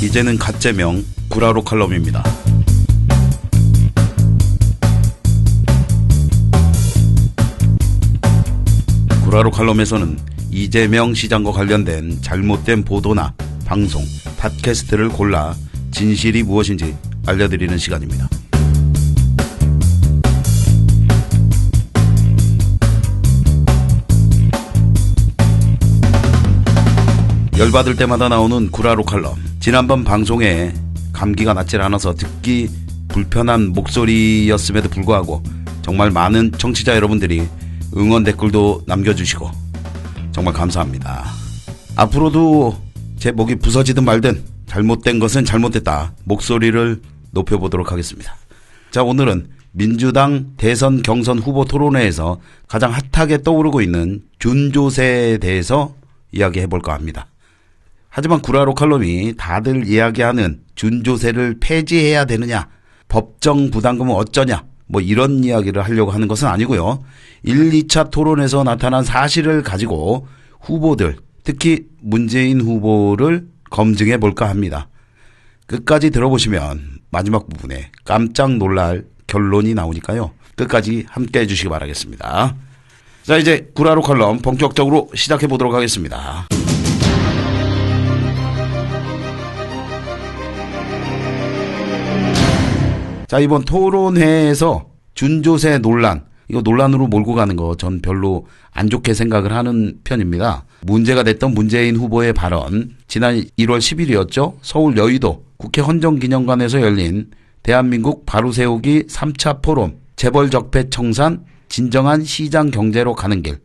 이제는 가짜명 구라로 칼럼입니다. 구라로 칼럼에서는 이재명 시장과 관련된 잘못된 보도나 방송, 팟캐스트를 골라 진실이 무엇인지 알려드리는 시간입니다. 열받을 때마다 나오는 구라로 칼럼. 지난번 방송에 감기가 낫질 않아서 듣기 불편한 목소리였음에도 불구하고 정말 많은 청취자 여러분들이 응원 댓글도 남겨주시고 정말 감사합니다. 앞으로도 제 목이 부서지든 말든 잘못된 것은 잘못됐다. 목소리를 높여보도록 하겠습니다. 자, 오늘은 민주당 대선 경선 후보 토론회에서 가장 핫하게 떠오르고 있는 준조세에 대해서 이야기해볼까 합니다. 하지만 구라로 칼럼이 다들 이야기하는 준조세를 폐지해야 되느냐, 법정 부담금은 어쩌냐, 뭐 이런 이야기를 하려고 하는 것은 아니고요. 1, 2차 토론에서 나타난 사실을 가지고 후보들, 특히 문재인 후보를 검증해 볼까 합니다. 끝까지 들어보시면 마지막 부분에 깜짝 놀랄 결론이 나오니까요. 끝까지 함께 해주시기 바라겠습니다. 자, 이제 구라로 칼럼 본격적으로 시작해 보도록 하겠습니다. 자, 이번 토론회에서 준조세 논란, 이거 논란으로 몰고 가는 거 전 별로 안 좋게 생각을 하는 편입니다. 문제가 됐던 문재인 후보의 발언, 지난 1월 10일이었죠. 서울 여의도 국회 헌정기념관에서 열린 대한민국 바로세우기 3차 포럼, 재벌적폐 청산, 진정한 시장 경제로 가는 길.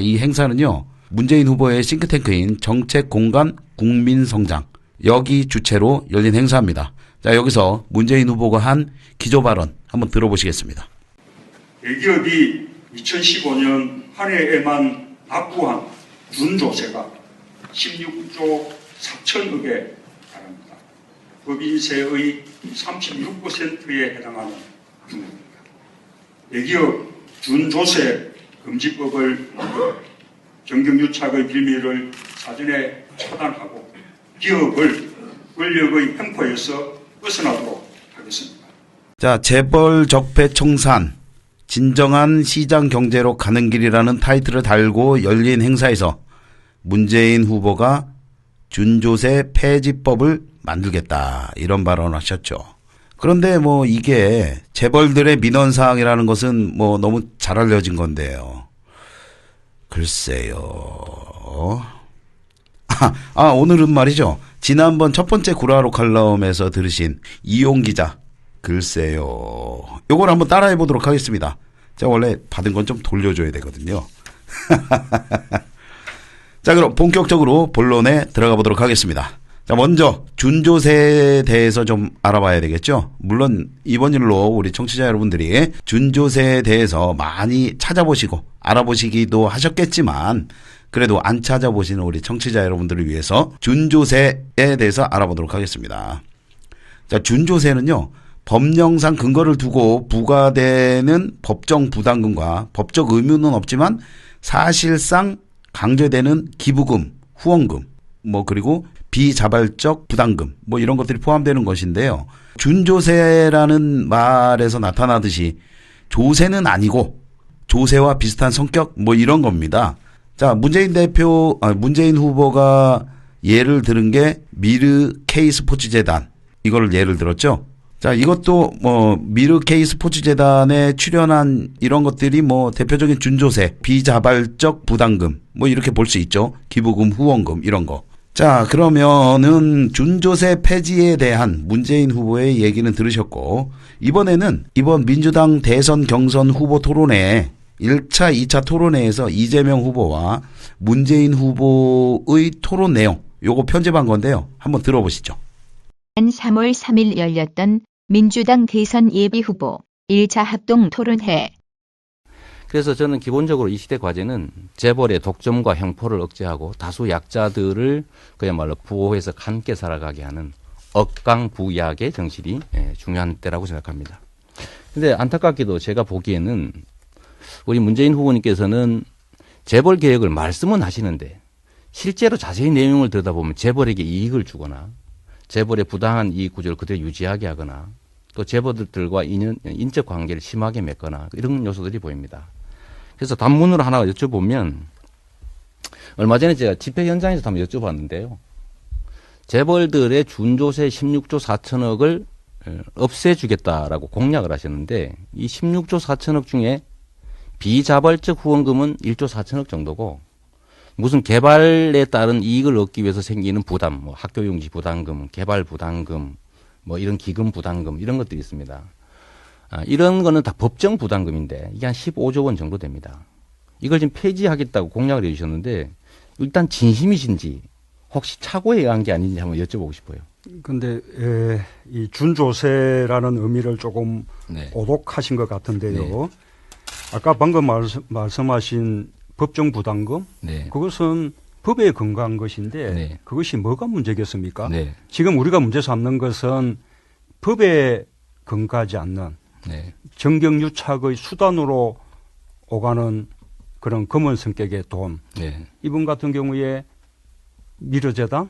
이 행사는요, 문재인 후보의 싱크탱크인 정책공간 국민성장, 여기 주최로 열린 행사입니다. 자, 여기서 문재인 후보가 한 기조 발언 한번 들어보시겠습니다. 대기업이 2015년 한 해에만 납부한 준조세가 16조 4천억에 달합니다. 법인세의 36%에 해당하는 규모입니다. 대기업 준조세 금지법을 정경유착의 빌미를 사전에 차단하고 기업을 권력의 횡포에서 벗어나도록 하겠습니다. 자, 재벌 적폐 청산, 진정한 시장 경제로 가는 길이라는 타이틀을 달고 열린 행사에서 문재인 후보가 준조세 폐지법을 만들겠다, 이런 발언을 하셨죠. 그런데 뭐 이게 재벌들의 민원사항이라는 것은 뭐 너무 잘 알려진 건데요. 글쎄요. 오늘은 말이죠. 지난번 첫 번째 구라로 칼럼에서 들으신 이용 기자, 글쎄요. 요걸 한번 따라해 보도록 하겠습니다. 제가 원래 받은 건 좀 돌려줘야 되거든요. 자, 그럼 본격적으로 본론에 들어가 보도록 하겠습니다. 자, 먼저 준조세에 대해서 좀 알아봐야 되겠죠. 물론 이번 일로 우리 청취자 여러분들이 준조세에 대해서 많이 찾아보시고 알아보시기도 하셨겠지만, 그래도 안 찾아보시는 우리 청취자 여러분들을 위해서 준조세에 대해서 알아보도록 하겠습니다. 자, 준조세는요, 법령상 근거를 두고 부과되는 법정 부담금과 법적 의무는 없지만 사실상 강제되는 기부금, 후원금, 뭐 그리고 비자발적 부담금, 뭐 이런 것들이 포함되는 것인데요. 준조세라는 말에서 나타나듯이 조세는 아니고 조세와 비슷한 성격, 뭐 이런 겁니다. 자, 문재인 후보가 예를 들은 게 미르 K 스포츠재단, 이거를 예를 들었죠. 자, 이것도 뭐 미르 K 스포츠재단에 출연한 이런 것들이 뭐 대표적인 준조세, 비자발적 부담금, 뭐 이렇게 볼 수 있죠. 기부금, 후원금, 이런 거. 자, 그러면은 준조세 폐지에 대한 문재인 후보의 얘기는 들으셨고, 이번에는 이번 민주당 대선 경선 후보 토론회에 1차, 2차 토론회에서 이재명 후보와 문재인 후보의 토론 내용, 요거 편집한 건데요. 한번 들어보시죠. 3월 3일 열렸던 민주당 대선 예비후보 1차 합동 토론회. 그래서 저는 기본적으로 이 시대 과제는 재벌의 독점과 횡포를 억제하고 다수 약자들을 그야말로 보호해서 함께 살아가게 하는 억강부약의 정신이 중요한 때라고 생각합니다. 그런데 안타깝게도 제가 보기에는 우리 문재인 후보님께서는 재벌 개혁을 말씀은 하시는데 실제로 자세히 내용을 들여다보면 재벌에게 이익을 주거나 재벌의 부당한 이익 구조를 그대로 유지하게 하거나 또 재벌들과 인적 관계를 심하게 맺거나 이런 요소들이 보입니다. 그래서 단문으로 하나 여쭤보면 얼마 전에 제가 집회 현장에서 한번 여쭤봤는데요. 재벌들의 준조세 16조 4천억을 없애주겠다라고 공약을 하셨는데 이 16조 4천억 중에 비자발적 후원금은 1조 4천억 정도고 무슨 개발에 따른 이익을 얻기 위해서 생기는 부담, 뭐 학교용지 부담금, 개발 부담금, 뭐 이런 기금 부담금 이런 것들이 있습니다. 이런 거는 다 법정 부담금인데 이게 한 15조 원 정도 됩니다. 이걸 지금 폐지하겠다고 공약을 해주셨는데 일단 진심이신지 혹시 착오에 의한 게 아닌지 한번 여쭤보고 싶어요. 근데 이 준조세라는 의미를 조금 네. 오독하신 것 같은데요. 네. 아까 방금 말씀하신 법정 부담금, 네. 그것은 법에 근거한 것인데 네. 그것이 뭐가 문제겠습니까? 네. 지금 우리가 문제 삼는 것은 법에 근거하지 않는 네. 정경유착의 수단으로 오가는 그런 검은 성격의 돈. 네. 이분 같은 경우에 미르재단,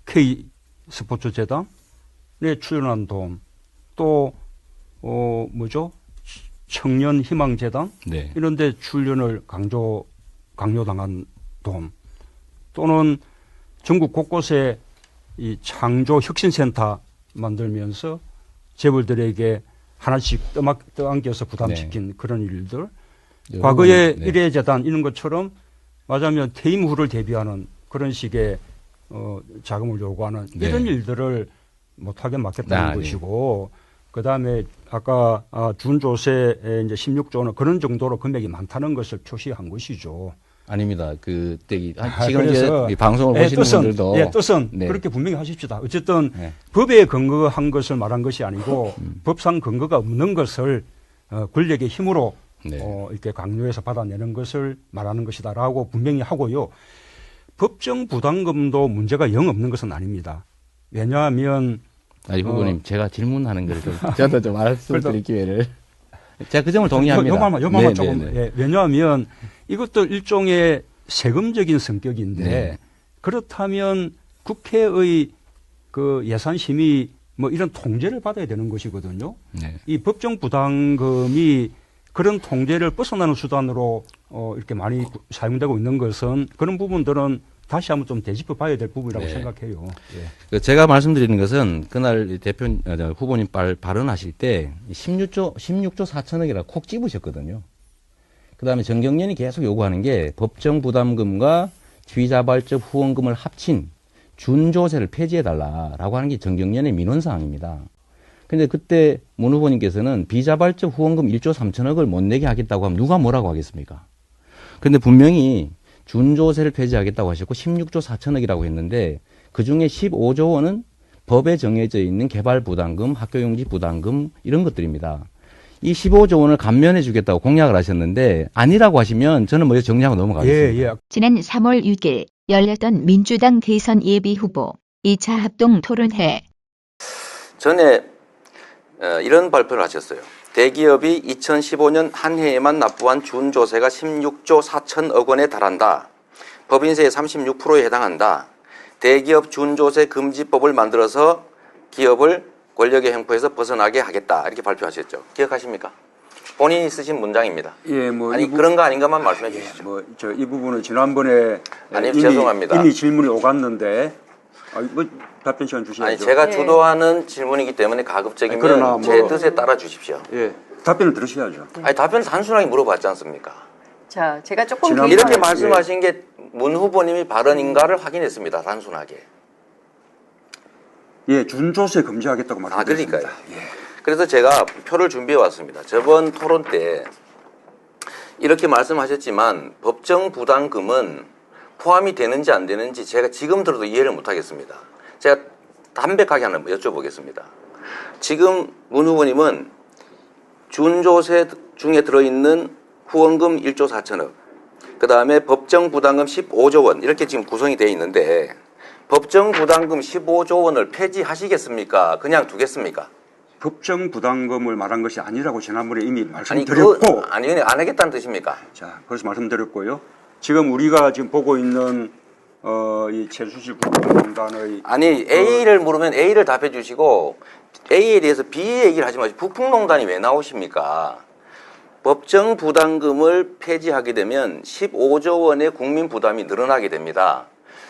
K스포츠재단에 출연한 돈, 또 뭐죠? 청년희망재단 네. 이런 데 출연을 강요당한 돈, 또는 전국 곳곳에 이 창조혁신센터 만들면서 재벌들에게 하나씩 떠안겨서 부담시킨 그런 일들, 과거에 네. 일회재단 이런 것처럼 맞으면 퇴임 후를 대비하는 그런 식의 자금을 요구하는 네. 이런 일들을 못하게 막겠다는 네. 것이고, 그 다음에 아까 준조세에 이제 16조는 그런 정도로 금액이 많다는 것을 표시한 것이죠. 아닙니다. 지금 이제 그래서 이 방송을 보시는 분들도 뜻은 네. 그렇게 분명히 하십시다. 어쨌든 네. 법에 근거한 것을 말한 것이 아니고 법상 근거가 없는 것을 권력의 힘으로 네. 이렇게 강요해서 받아내는 것을 말하는 것이다라고 분명히 하고요. 법정 부담금도 문제가 영 없는 것은 아닙니다. 왜냐하면 아니 후보님 제가 질문하는 거를 좀 저도 좀 말씀드릴 기회를 제가 그 점을 동의합니다. 요만만 네, 조금. 네, 네. 예, 왜냐하면 이것도 일종의 세금적인 성격인데 네. 그렇다면 국회의 그 예산심의 뭐 이런 통제를 받아야 되는 것이거든요. 네. 이 법정 부담금이 그런 통제를 벗어나는 수단으로 이렇게 많이 사용되고 있는 것은 그런 부분들은 다시 한번 좀 되짚어 봐야 될 부분이라고 네. 생각해요. 예. 그 제가 말씀드리는 것은 그날 후보님 발언하실 때 16조 4천억이라 콕 집으셨거든요. 그다음에 정경련이 계속 요구하는 게 법정 부담금과 비자발적 후원금을 합친 준조세를 폐지해달라라고 하는 게 정경련의 민원사항입니다. 근데 그때 문 후보님께서는 비자발적 후원금 1조 3천억을 못 내게 하겠다고 하면 누가 뭐라고 하겠습니까? 근데 분명히 준조세를 폐지하겠다고 하셨고 16조 4천억이라고 했는데 그중에 15조 원은 법에 정해져 있는 개발 부담금, 학교용지 부담금 이런 것들입니다. 이 15조 원을 감면해 주겠다고 공약을 하셨는데 아니라고 하시면 저는 먼저 정리하고 넘어가겠습니다. 예, 예. 지난 3월 6일 열렸던 민주당 대선 예비 후보 2차 합동 토론회. 전에 이런 발표를 하셨어요. 대기업이 2015년 한 해에만 납부한 준조세가 16조 4천억 원에 달한다. 법인세의 36%에 해당한다. 대기업 준조세 금지법을 만들어서 기업을 권력의 횡포에서 벗어나게 하겠다. 이렇게 발표하셨죠. 기억하십니까? 본인이 쓰신 문장입니다. 예, 뭐 아니 그런가 아닌가만 말씀해 주시죠. 뭐 이 부분은 지난번에 아니, 죄송합니다. 이미 질문이 오갔는데 뭐 답변 시간 주셔야죠. 아니 제가 주도하는 질문이기 때문에 가급적이면 그러나 뭐- 제 뜻에 따라 주십시오. 예, 답변을 들으셔야죠. 아니 답변 단순하게 물어봤지 않습니까? 자, 제가 조금 지난- 이렇게 개인적으로- 말씀하신 게 문 후보님이 발언인가를 확인했습니다. 단순하게. 예, 준조세 금지하겠다고 말씀드렸습니다. 그러니까요. 그래서 제가 표를 준비해 왔습니다. 저번 토론 때 이렇게 말씀하셨지만 법정 부담금은 포함이 되는지 안 되는지 제가 지금 들어도 이해를 못 하겠습니다. 제가 담백하게 하나 여쭤보겠습니다. 지금 문 후보님은 준조세 중에 들어있는 후원금 1조 4천억, 그 다음에 법정 부담금 15조 원 이렇게 지금 구성이 되어 있는데 법정 부담금 15조 원을 폐지하시겠습니까? 그냥 두겠습니까? 법정 부담금을 말한 것이 아니라고 지난번에 이미 아니 말씀드렸고, 아니 안 하겠다는 뜻입니까? 자, 그래서 말씀드렸고요. 지금 우리가 지금 보고 있는 이 최순실 국정농단의 아니 A를 물으면 A를 답해 주시고 A에 대해서 B 얘기를 하지 마시고 북풍농단이 왜 나오십니까? 법정 부담금을 폐지하게 되면 15조 원의 국민 부담이 늘어나게 됩니다.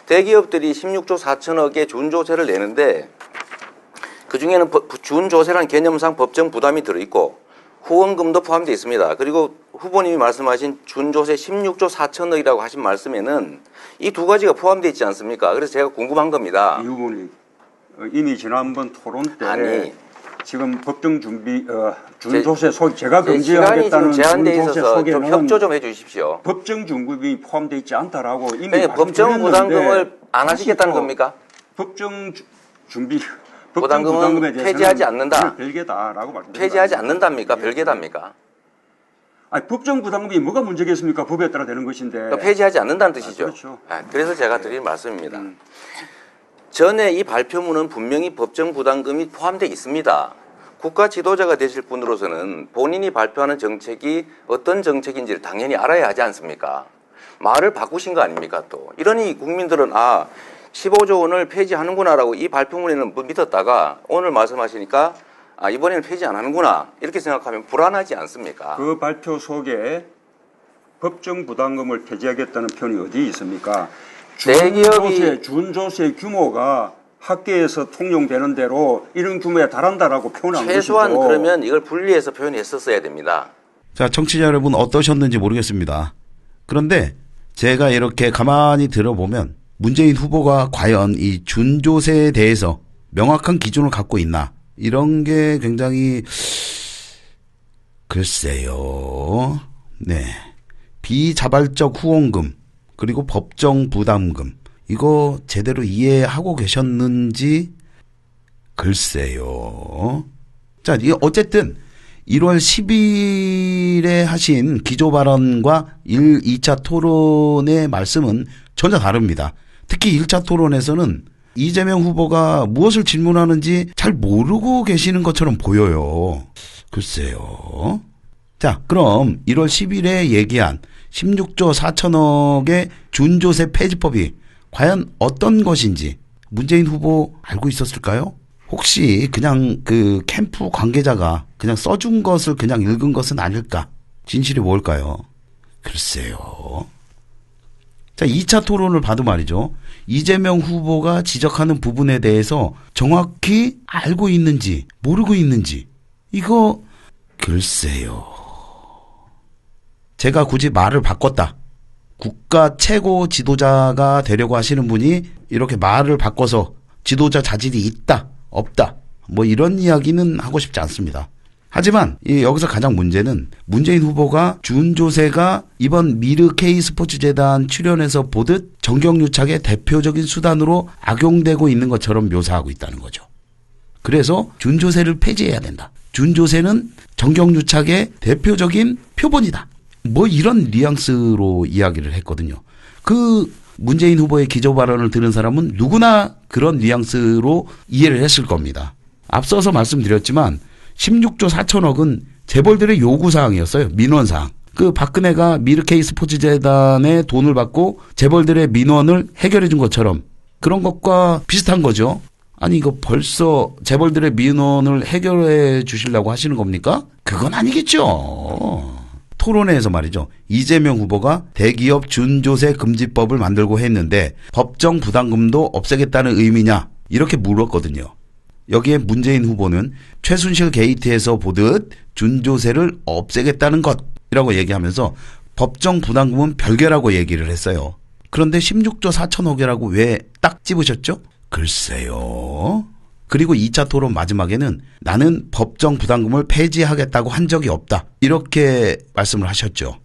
대기업들이 16조 4천억의 준조세를 내는데 그중에는 준조세라는 개념상 법정 부담이 들어있고 후원금도 포함되어 있습니다. 그리고 후보님이 말씀하신 준조세 16조 4천억이라고 하신 말씀에는 이 두 가지가 포함되어 있지 않습니까? 그래서 제가 궁금한 겁니다. 이 부분이 이미 지난번 토론 때 아니, 지금 법정 준비 준조세 속 제가 제 시간이 지금 금지하겠다는 제한돼 준조세 있어서 좀 속에는 협조 좀 해주십시오. 법정 준급이 포함되어 있지 않다라고 이미 네, 법정 말씀드렸는데 부담금을 안 다시 하시겠다는 또 겁니까? 법정 준비 부담금은 부담금에 대해서는 폐지하지 않는다. 별개다라고 말씀드립니다. 폐지하지 않는답니까? 별개답니까? 아니, 법정 부담금이 뭐가 문제겠습니까? 법에 따라 되는 것인데. 그러니까 폐지하지 않는다는 뜻이죠. 그렇죠. 그래서 제가 드린 말씀입니다. 전에 이 발표문은 분명히 법정 부담금이 포함되어 있습니다. 국가 지도자가 되실 분으로서는 본인이 발표하는 정책이 어떤 정책인지를 당연히 알아야 하지 않습니까? 말을 바꾸신 거 아닙니까 또. 이러니 국민들은 15조 원을 폐지하는구나라고 이 발표문에는 믿었다가 오늘 말씀하시니까 이번에는 폐지 안 하는구나 이렇게 생각하면 불안하지 않습니까? 그 발표 속에 법정 부담금을 폐지하겠다는 표현이 어디 있습니까? 준조세 규모가 학계에서 통용되는 대로 이런 규모에 달한다라고 표현한 최소한 것이죠. 그러면 이걸 분리해서 표현했었어야 됩니다. 자, 청취자 여러분 어떠셨는지 모르겠습니다. 그런데 제가 이렇게 가만히 들어보면 문재인 후보가 과연 이 준조세에 대해서 명확한 기준을 갖고 있나 이런 게 굉장히 글쎄요. 네. 비자발적 후원금 그리고 법정 부담금 이거 제대로 이해하고 계셨는지 글쎄요. 자, 어쨌든 1월 10일에 하신 기조 발언과 2차 토론의 말씀은 전혀 다릅니다. 특히 1차 토론에서는 이재명 후보가 무엇을 질문하는지 잘 모르고 계시는 것처럼 보여요. 글쎄요. 자, 그럼 1월 10일에 얘기한 16조 4천억의 준조세 폐지법이 과연 어떤 것인지 문재인 후보 알고 있었을까요? 혹시 그냥 그 캠프 관계자가 그냥 써준 것을 그냥 읽은 것은 아닐까? 진실이 뭘까요? 글쎄요. 자, 2차 토론을 봐도 말이죠. 이재명 후보가 지적하는 부분에 대해서 정확히 알고 있는지 모르고 있는지 이거 글쎄요. 제가 굳이 말을 바꿨다. 국가 최고 지도자가 되려고 하시는 분이 이렇게 말을 바꿔서 지도자 자질이 있다, 없다, 뭐 이런 이야기는 하고 싶지 않습니다. 하지만 여기서 가장 문제는 문재인 후보가 준조세가 이번 미르 K스포츠재단 출연해서 보듯 정경유착의 대표적인 수단으로 악용되고 있는 것처럼 묘사하고 있다는 거죠. 그래서 준조세를 폐지해야 된다. 준조세는 정경유착의 대표적인 표본이다. 뭐 이런 뉘앙스로 이야기를 했거든요. 그 문재인 후보의 기조 발언을 들은 사람은 누구나 그런 뉘앙스로 이해를 했을 겁니다. 앞서서 말씀드렸지만 16조 4천억은 재벌들의 요구사항이었어요. 민원사항. 그 박근혜가 미르 K스포츠재단에 돈을 받고 재벌들의 민원을 해결해 준 것처럼 그런 것과 비슷한 거죠. 아니 이거 벌써 재벌들의 민원을 해결해 주시려고 하시는 겁니까? 그건 아니겠죠. 토론회에서 말이죠. 이재명 후보가 대기업 준조세 금지법을 만들고 했는데 법정 부담금도 없애겠다는 의미냐 이렇게 물었거든요. 여기에 문재인 후보는 최순실 게이트에서 보듯 준조세를 없애겠다는 것이라고 얘기하면서 법정 부담금은 별개라고 얘기를 했어요. 그런데 16조 4천억이라고 왜 딱 집으셨죠? 글쎄요. 그리고 2차 토론 마지막에는 나는 법정 부담금을 폐지하겠다고 한 적이 없다. 이렇게 말씀을 하셨죠.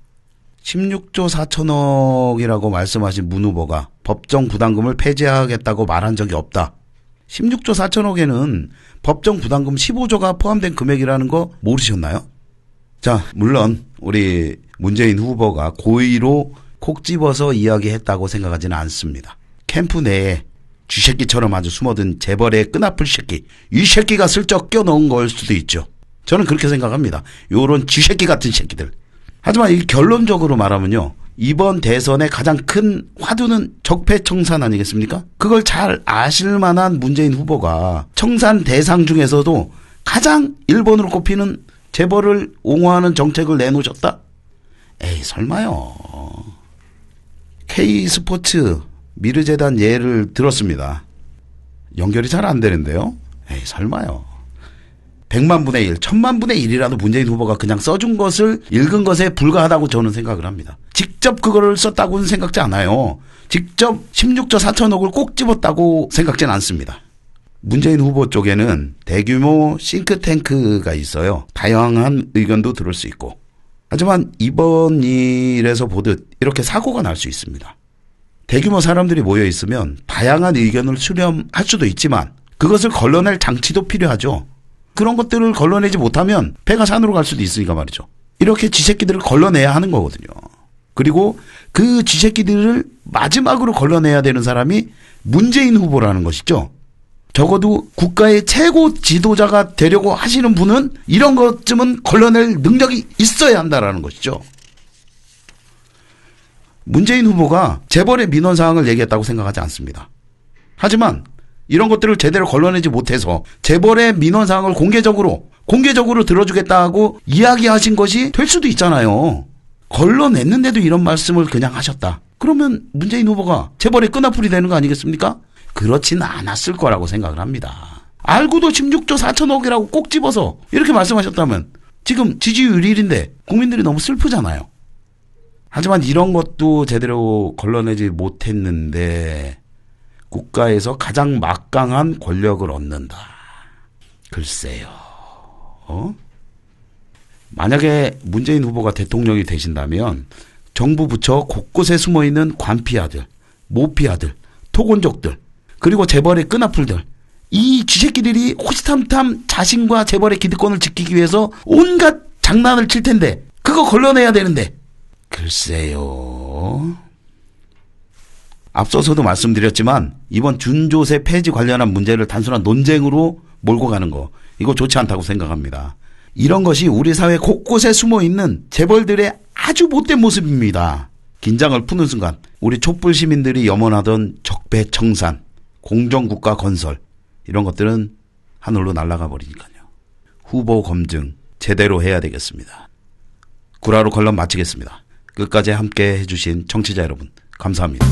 16조 4천억이라고 말씀하신 문 후보가 법정 부담금을 폐지하겠다고 말한 적이 없다. 16조 4천억에는 법정 부담금 15조가 포함된 금액이라는 거 모르셨나요? 자, 물론 우리 문재인 후보가 고의로 콕 집어서 이야기했다고 생각하지는 않습니다. 캠프 내에 쥐새끼처럼 아주 숨어든 재벌의 끈아풀 새끼, 이 새끼가 슬쩍 껴넣은 걸 수도 있죠. 저는 그렇게 생각합니다. 요런 쥐새끼 같은 새끼들. 하지만 이 결론적으로 말하면요. 이번 대선의 가장 큰 화두는 적폐청산 아니겠습니까? 그걸 잘 아실 만한 문재인 후보가 청산 대상 중에서도 가장 1번으로 꼽히는 재벌을 옹호하는 정책을 내놓으셨다? 에이, 설마요. K스포츠 미르재단 예를 들었습니다. 연결이 잘 안 되는데요. 에이, 설마요. 100만 분의 1, 1000만 분의 1이라도 문재인 후보가 그냥 써준 것을 읽은 것에 불과하다고 저는 생각을 합니다. 직접 그거를 썼다고는 생각지 않아요. 직접 16조 4천억을 꼭 집었다고 생각지는 않습니다. 문재인 후보 쪽에는 대규모 싱크탱크가 있어요. 다양한 의견도 들을 수 있고. 하지만 이번 일에서 보듯 이렇게 사고가 날 수 있습니다. 대규모 사람들이 모여 있으면 다양한 의견을 수렴할 수도 있지만 그것을 걸러낼 장치도 필요하죠. 그런 것들을 걸러내지 못하면 배가 산으로 갈 수도 있으니까 말이죠. 이렇게 쥐새끼들을 걸러내야 하는 거거든요. 그리고 그 쥐새끼들을 마지막으로 걸러내야 되는 사람이 문재인 후보라는 것이죠. 적어도 국가의 최고 지도자가 되려고 하시는 분은 이런 것쯤은 걸러낼 능력이 있어야 한다라는 것이죠. 문재인 후보가 재벌의 민원 사항을 얘기했다고 생각하지 않습니다. 하지만 이런 것들을 제대로 걸러내지 못해서 재벌의 민원 사항을 공개적으로 들어주겠다고 이야기하신 것이 될 수도 있잖아요. 걸러냈는데도 이런 말씀을 그냥 하셨다. 그러면 문재인 후보가 재벌의 끈앞풀이 되는 거 아니겠습니까? 그렇지는 않았을 거라고 생각을 합니다. 알고도 16조 4천억이라고 꼭 집어서 이렇게 말씀하셨다면 지금 지지율 1위인데 국민들이 너무 슬프잖아요. 하지만 이런 것도 제대로 걸러내지 못했는데 국가에서 가장 막강한 권력을 얻는다. 글쎄요. 만약에 문재인 후보가 대통령이 되신다면 정부 부처 곳곳에 숨어있는 관피아들, 모피아들, 토곤족들, 그리고 재벌의 끈앞풀들, 이 쥐새끼들이 호시탐탐 자신과 재벌의 기득권을 지키기 위해서 온갖 장난을 칠 텐데 그거 걸러내야 되는데 글쎄요. 앞서서도 말씀드렸지만 이번 준조세 폐지 관련한 문제를 단순한 논쟁으로 몰고 가는 거 이거 좋지 않다고 생각합니다. 이런 것이 우리 사회 곳곳에 숨어있는 재벌들의 아주 못된 모습입니다. 긴장을 푸는 순간 우리 촛불 시민들이 염원하던 적폐청산, 공정국가 건설 이런 것들은 하늘로 날아가 버리니까요. 후보 검증 제대로 해야 되겠습니다. 구라로 걸럼 마치겠습니다. 끝까지 함께 해주신 청취자 여러분 감사합니다.